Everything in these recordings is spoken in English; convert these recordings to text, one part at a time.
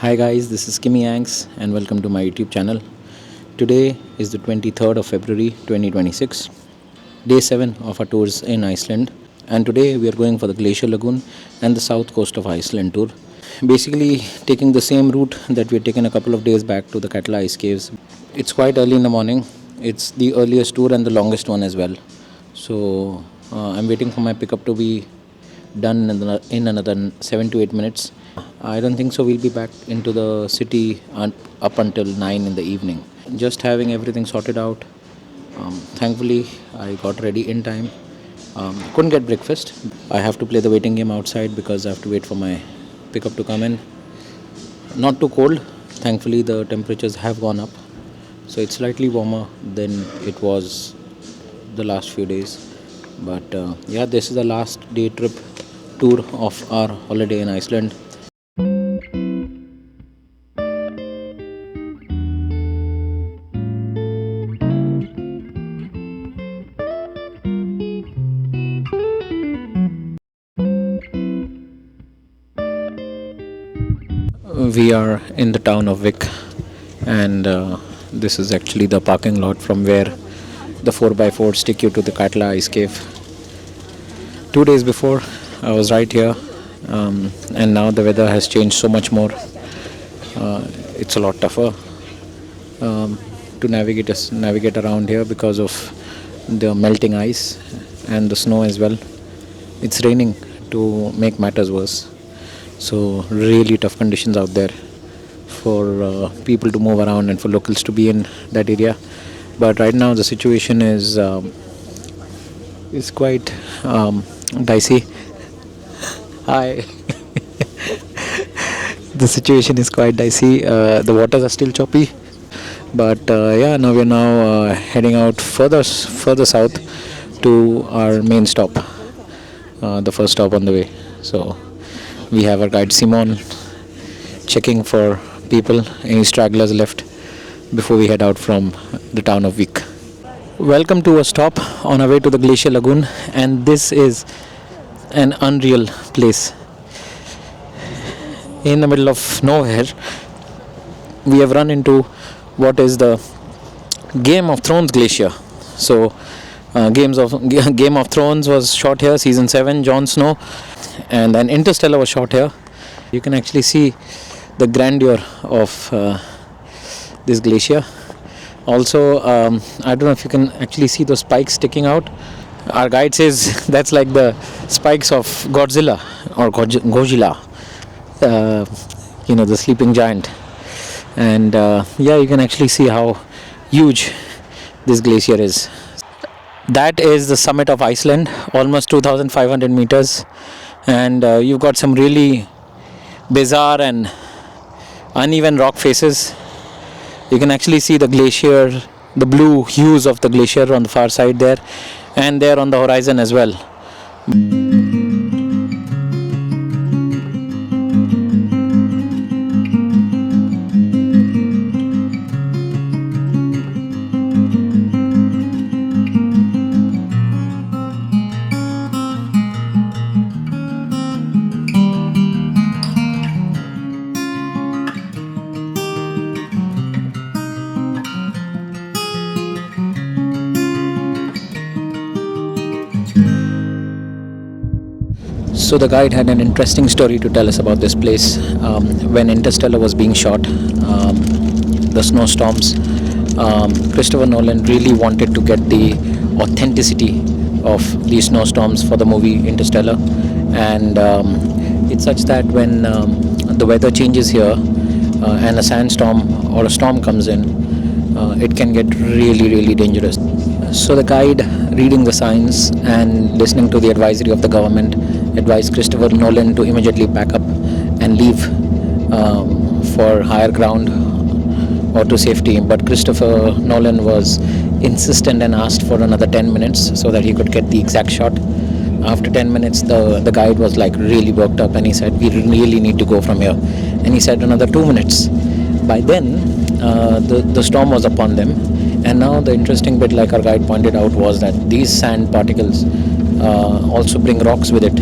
Hi guys, this is Kimmy Yanks and welcome to my YouTube channel. Today is the 23rd of February 2026, day 7 of our tours in Iceland, and today we are going for the Glacier Lagoon and the south coast of Iceland tour. Basically taking the same route that we had taken a couple of days back to the Katla Ice Caves. It's quite early in the morning. It's the earliest tour and the longest one as well. So I'm waiting for my pickup to be done in another 7 to 8 minutes. I don't think so. We'll be back into the city up until 9 in the evening. Just having everything sorted out. Thankfully, I got ready in time. Couldn't get breakfast. I have to play the waiting game outside because I have to wait for my pickup to come in. Not too cold. Thankfully, the temperatures have gone up. So it's slightly warmer than it was the last few days. But yeah, this is the last day trip tour of our holiday in Iceland. We are in the town of Vik, and this is actually the parking lot from where the 4x4s take you to the Katla Ice Cave. 2 days before I was right here, and now the weather has changed so much more. It's a lot tougher to navigate around here because of the melting ice and the snow as well. It's raining to make matters worse. So really tough conditions out there for people to move around and for locals to be in that area. But right now the situation is quite dicey. Hi. The situation is quite dicey. The waters are still choppy, but yeah, now we're heading out further south to our main stop, the first stop on the way. So we have our guide Simon checking for people, any stragglers left before we head out from the town of Vik. Welcome to a stop on our way to the Glacier Lagoon, and this is an unreal place. In the middle of nowhere, we have run into what is the Game of Thrones glacier. So Game of Thrones was shot here, season 7, Jon Snow, and then Interstellar was shot here. You can actually see the grandeur of this glacier. Also, I don't know if you can actually see those spikes sticking out. Our guide says that's like the spikes of Godzilla or Gojira, the sleeping giant. And yeah, you can actually see how huge this glacier is. That is the summit of Iceland, almost 2,500 meters. And you've got some really bizarre and uneven rock faces. You can actually see the glacier, the blue hues of the glacier on the far side there, and there on the horizon as well. So the guide had an interesting story to tell us about this place. When Interstellar was being shot, the snowstorms, Christopher Nolan really wanted to get the authenticity of these snowstorms for the movie Interstellar. And it's such that when the weather changes here and a sandstorm or a storm comes in, it can get really, really dangerous. So the guide, reading the signs and listening to the advisory of the government, advised Christopher Nolan to immediately pack up and leave for higher ground or to safety. But Christopher Nolan was insistent and asked for another 10 minutes so that he could get the exact shot. After 10 minutes, the guide was like really worked up, and he said, we really need to go from here. And he said another 2 minutes. By then, the storm was upon them. And now the interesting bit, like our guide pointed out, was that these sand particles also bring rocks with it.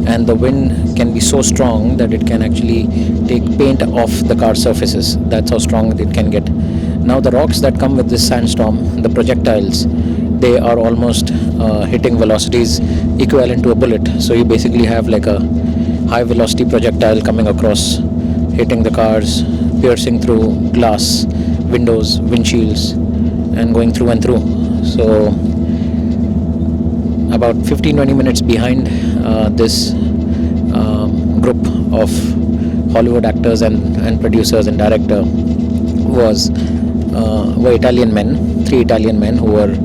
and the wind can be so strong that it can actually take paint off the car surfaces. That's how strong it can get. Now the rocks that come with this sandstorm, the projectiles, they are almost hitting velocities equivalent to a bullet. So you basically have like a high velocity projectile coming across, hitting the cars, piercing through glass, windows, windshields, and going through and through. So about 15-20 minutes behind this group of Hollywood actors and producers and director were Italian men, 3 Italian men who were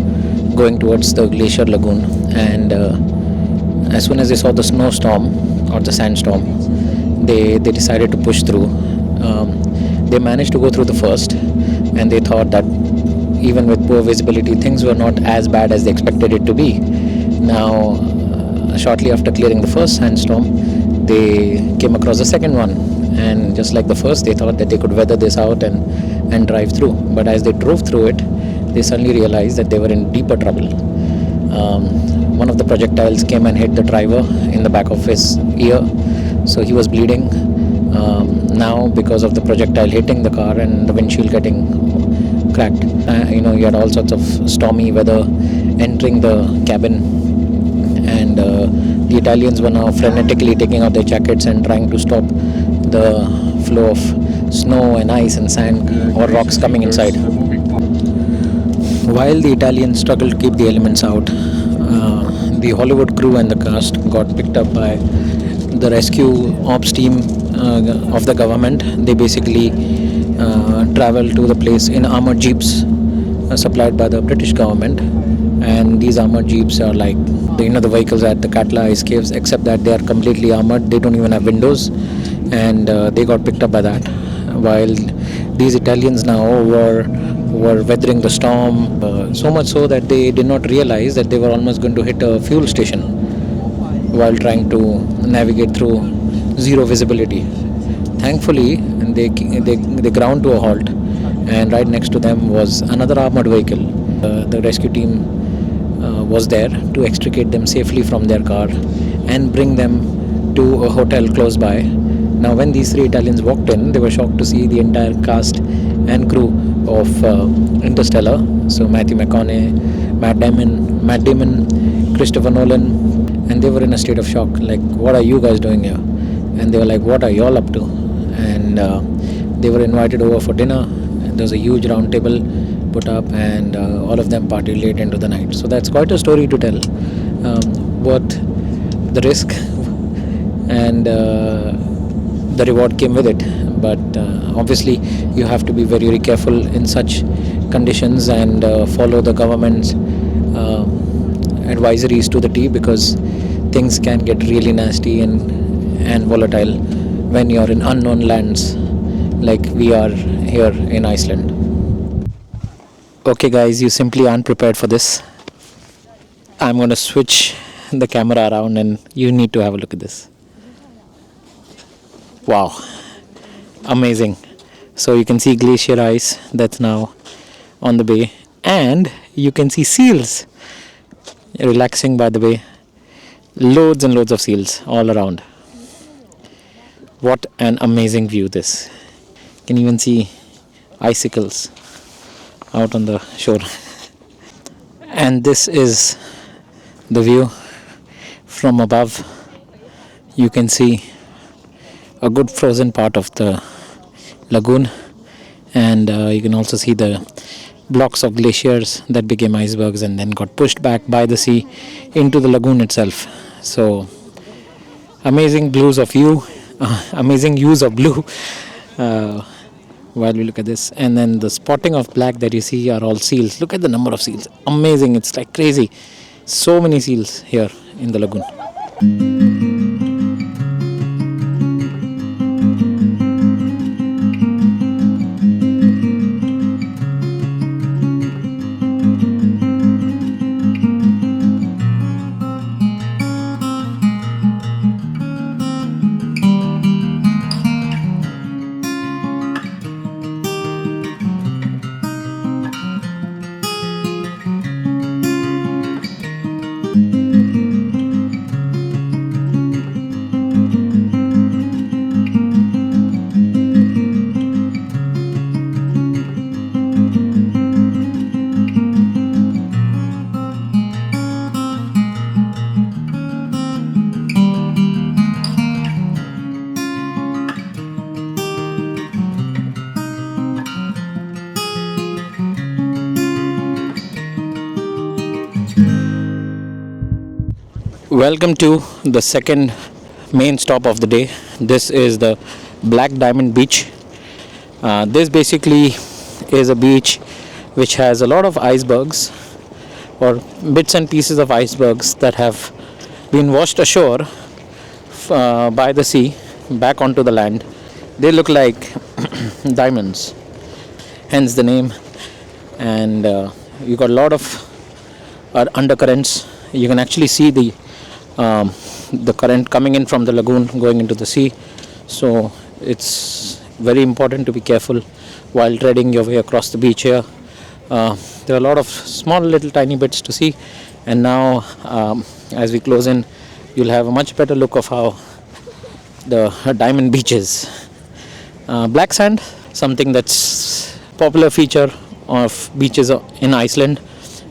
going towards the Glacier Lagoon, and as soon as they saw the snowstorm or the sandstorm, they decided to push through. They managed to go through the first, and they thought that even with poor visibility, things were not as bad as they expected it to be. Now, shortly after clearing the first sandstorm, they came across the second one, and just like the first, they thought that they could weather this out and drive through. But as they drove through it, they suddenly realized that they were in deeper trouble. One of the projectiles came and hit the driver in the back of his ear, so he was bleeding. Now, because of the projectile hitting the car and the windshield getting cracked, you had all sorts of stormy weather entering the cabin, and the Italians were now frenetically taking out their jackets and trying to stop the flow of snow and ice and sand or rocks coming inside. While the Italians struggled to keep the elements out, the Hollywood crew and the cast got picked up by the rescue ops team of the government. They basically traveled to the place in armored jeeps supplied by the British government, and these armored jeeps are like the vehicles at the Katla ice caves, except that they are completely armored. They don't even have windows, and they got picked up by that, while these Italians now were weathering the storm, so much so that they did not realize that they were almost going to hit a fuel station while trying to navigate through zero visibility. Thankfully, they ground to a halt, and right next to them was another armored vehicle. The rescue team was there to extricate them safely from their car and bring them to a hotel close by. Now, when these 3 Italians walked in, they were shocked to see the entire cast and crew of Interstellar. So Matthew McConaughey, Matt Damon, Christopher Nolan, and they were in a state of shock. Like, what are you guys doing here? And they were like, what are y'all up to? And they were invited over for dinner. There was a huge round table put up, and all of them partied late into the night. So that's quite a story to tell. Both the risk and the reward came with it. But obviously, you have to be very, very careful in such conditions and follow the government's advisories to the T, because things can get really nasty and volatile when you're in unknown lands like we are here in Iceland. Okay guys, you simply aren't prepared for this. I'm going to switch the camera around and you need to have a look at this. Wow, amazing. So you can see glacier ice that's now on the bay, and you can see seals relaxing by the bay. Loads and loads of seals all around. What an amazing view this. You can even see icicles out on the shore. And this is the view from above. You can see a good frozen part of the lagoon, and you can also see the blocks of glaciers that became icebergs and then got pushed back by the sea into the lagoon itself. So amazing blues of view, amazing hues of blue while we look at this. And then the spotting of black that you see are all seals. Look at the number of seals. Amazing. It's like crazy. So many seals here in the lagoon. Welcome to the second main stop of the day. This is the Black Diamond Beach. This basically is a beach which has a lot of icebergs or bits and pieces of icebergs that have been washed ashore by the sea back onto the land. They look like diamonds, hence the name. And you got a lot of undercurrents. You can actually see the current coming in from the lagoon going into the sea. So it's very important to be careful while treading your way across the beach here. There are a lot of small little tiny bits to see, and now as we close in, you'll have a much better look of how the diamond beach is. Black sand, something that's popular feature of beaches in Iceland,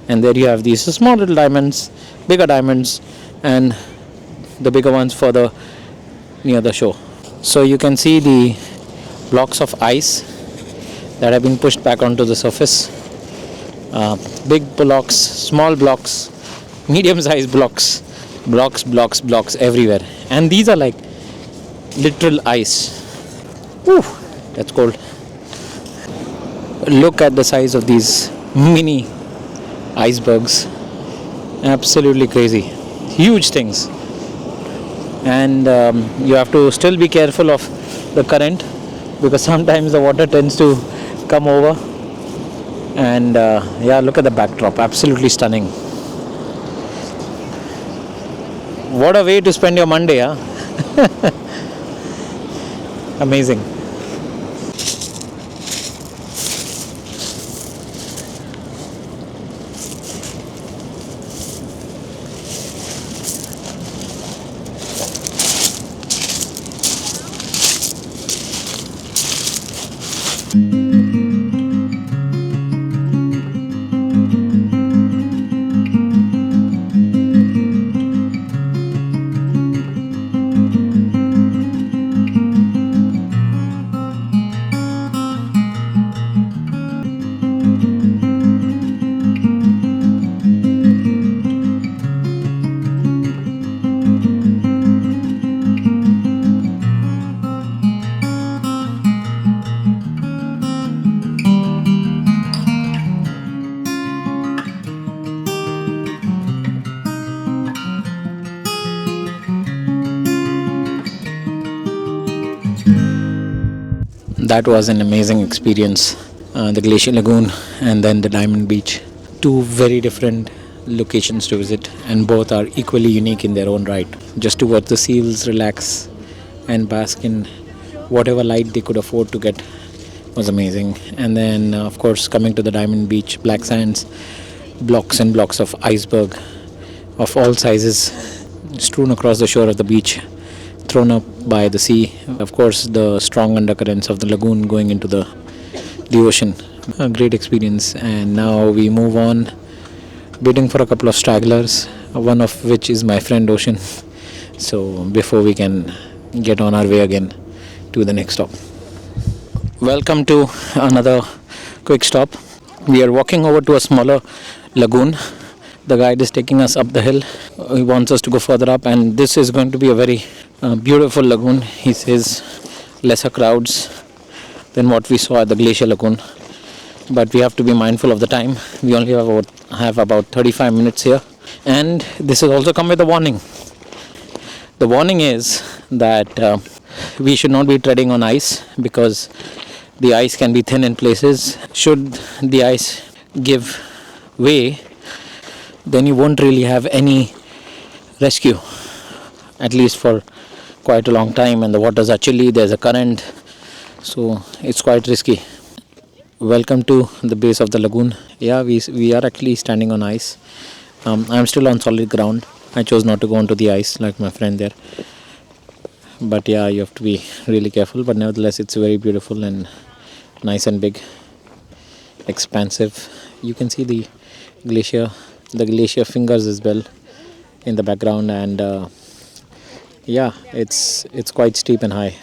and there you have these small little diamonds, bigger diamonds, and the bigger ones further near the shore. So you can see the blocks of ice that have been pushed back onto the surface. Big blocks, small blocks, medium-sized blocks everywhere, and these are like literal ice. Whew, that's cold. Look at the size of these mini icebergs. Absolutely crazy, huge things. And you have to still be careful of the current, because sometimes the water tends to come over. And yeah, look at the backdrop, absolutely stunning. What a way to spend your Monday, huh? Amazing. That was an amazing experience. The Glacier Lagoon and then the Diamond Beach. Two very different locations to visit, and both are equally unique in their own right. Just to watch the seals relax and bask in whatever light they could afford to get was amazing. And then of course, coming to the Diamond Beach, black sands, blocks and blocks of iceberg of all sizes strewn across the shore of the beach, thrown up by the sea. Of course, the strong undercurrents of the lagoon going into the ocean. A great experience. And now we move on, waiting for a couple of stragglers, one of which is my friend Ocean. So before we can get on our way again to the next stop. Welcome to another quick stop. We are walking over to a smaller lagoon. The guide is taking us up the hill. He wants us to go further up, and this is going to be a very beautiful lagoon. He says lesser crowds than what we saw at the Glacier Lagoon, but we have to be mindful of the time. We only have about 35 minutes here, and this has also come with a warning. The warning is that we should not be treading on ice, because the ice can be thin in places. Should the ice give way, then you won't really have any rescue, at least for quite a long time. And the waters are chilly, there's a current, so it's quite risky. Welcome to the base of the lagoon. Yeah, we are actually standing on ice. I'm still on solid ground. I chose not to go onto the ice like my friend there, but yeah, you have to be really careful. But nevertheless, it's very beautiful and nice and big, expansive. You can see the glacier fingers as well in the background, and yeah, it's quite steep and high.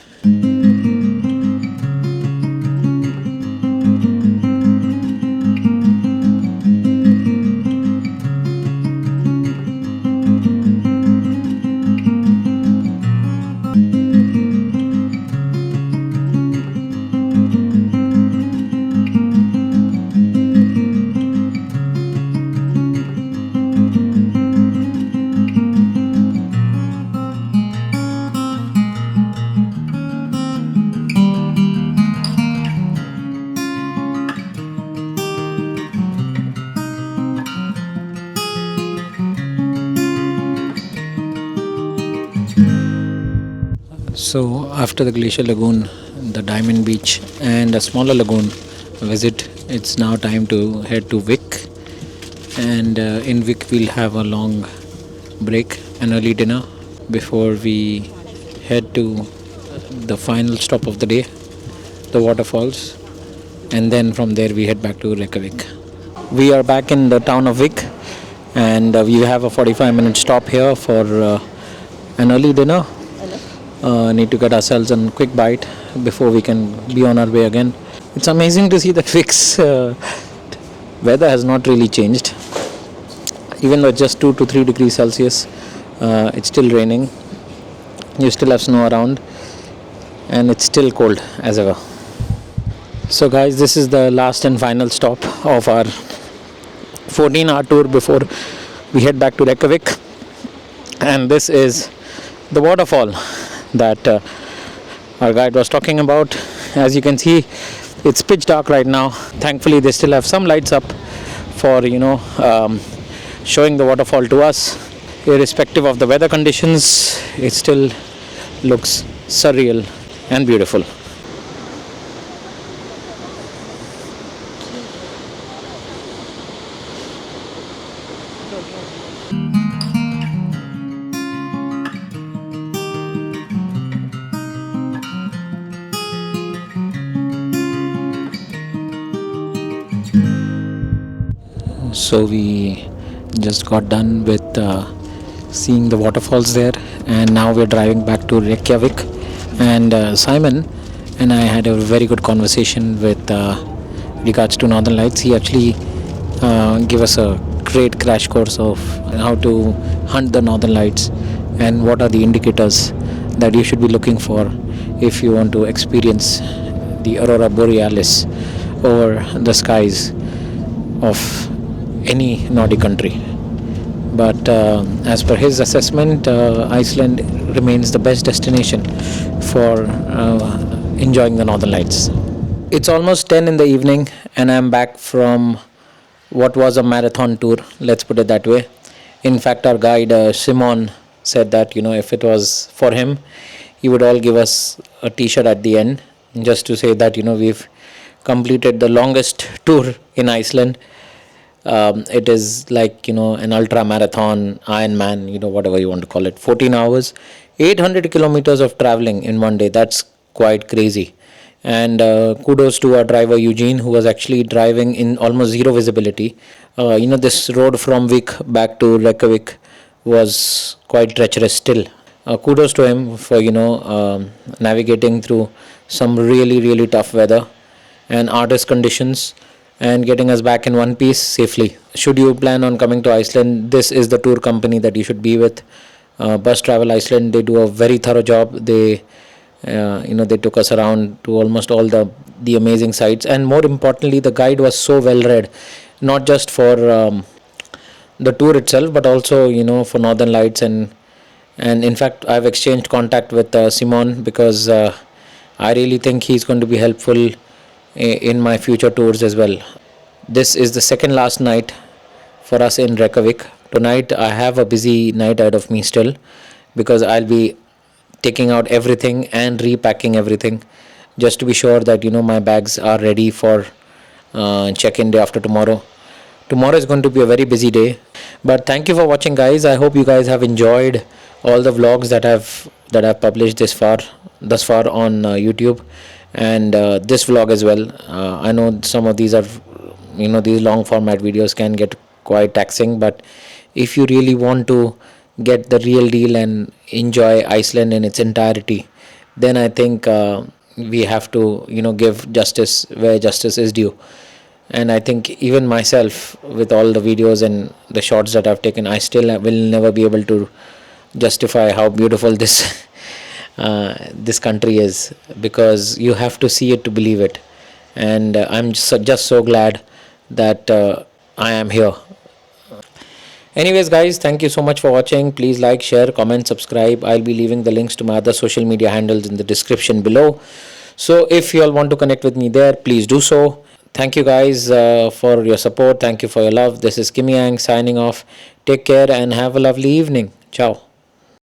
So after the Glacier Lagoon, the Diamond Beach and a smaller lagoon visit, it's now time to head to Vic. And in Vic we'll have a long break, an early dinner before we head to the final stop of the day, the waterfalls, and then from there we head back to Reykjavik. We are back in the town of Vic, and we have a 45-minute stop here for an early dinner. Need to get ourselves a quick bite before we can be on our way again. It's amazing to see that Vic's weather has not really changed. Even though it's just 2 to 3 degrees Celsius, it's still raining. You still have snow around, and it's still cold as ever. So guys, this is the last and final stop of our 14-hour tour before we head back to Reykjavik. And this is the waterfall that our guide was talking about. As you can see, it's pitch dark right now. Thankfully they still have some lights up for showing the waterfall to us. Irrespective of the weather conditions, it still looks surreal and beautiful. So we just got done with seeing the waterfalls there, and now we're driving back to Reykjavik. And Simon and I had a very good conversation with regards to Northern Lights. He actually gave us a great crash course of how to hunt the Northern Lights and what are the indicators that you should be looking for if you want to experience the Aurora Borealis over the skies of any Nordic country. But as per his assessment, Iceland remains the best destination for enjoying the Northern Lights. It's almost 10 in the evening, and I'm back from what was a marathon tour, let's put it that way. In fact, our guide Simon said that if it was for him, he would all give us a t-shirt at the end, just to say that we've completed the longest tour in Iceland. It is like an ultra marathon, Ironman, whatever you want to call it. 14 hours, 800 kilometers of traveling in one day. That's quite crazy. And kudos to our driver Eugene, who was actually driving in almost zero visibility. This road from Vik back to Reykjavik was quite treacherous still. Kudos to him for navigating through some really tough weather and artist conditions, and getting us back in one piece safely. Should you plan on coming to Iceland, this is the tour company that you should be with. Bus Travel Iceland, they do a very thorough job. They they took us around to almost all the amazing sites, and more importantly, the guide was so well read, not just for the tour itself, but also for Northern Lights. And in fact, I've exchanged contact with Simon, because I really think he's going to be helpful in my future tours as well. This is the second last night for us in Reykjavik. Tonight I have a busy night ahead of me still, because I'll be taking out everything and repacking everything, just to be sure that my bags are ready for check-in day after tomorrow. Tomorrow is going to be a very busy day. But thank you for watching, guys. I hope you guys have enjoyed all the vlogs that I've published thus far on YouTube, and this vlog as well. I know some of these are these long format videos can get quite taxing, but if you really want to get the real deal and enjoy Iceland in its entirety, then I think we have to give justice where justice is due. And I think even myself, with all the videos and the shots that I've taken, I still will never be able to justify how beautiful this this country is, because you have to see it to believe it. And I'm just so glad that I am here. Anyways, guys, thank you so much for watching. Please like, share, comment, subscribe. I'll be leaving the links to my other social media handles in the description below. So if you all want to connect with me there, please do so. Thank you guys for your support. Thank you for your love. This is Kim Yang signing off. Take care and have a lovely evening. Ciao.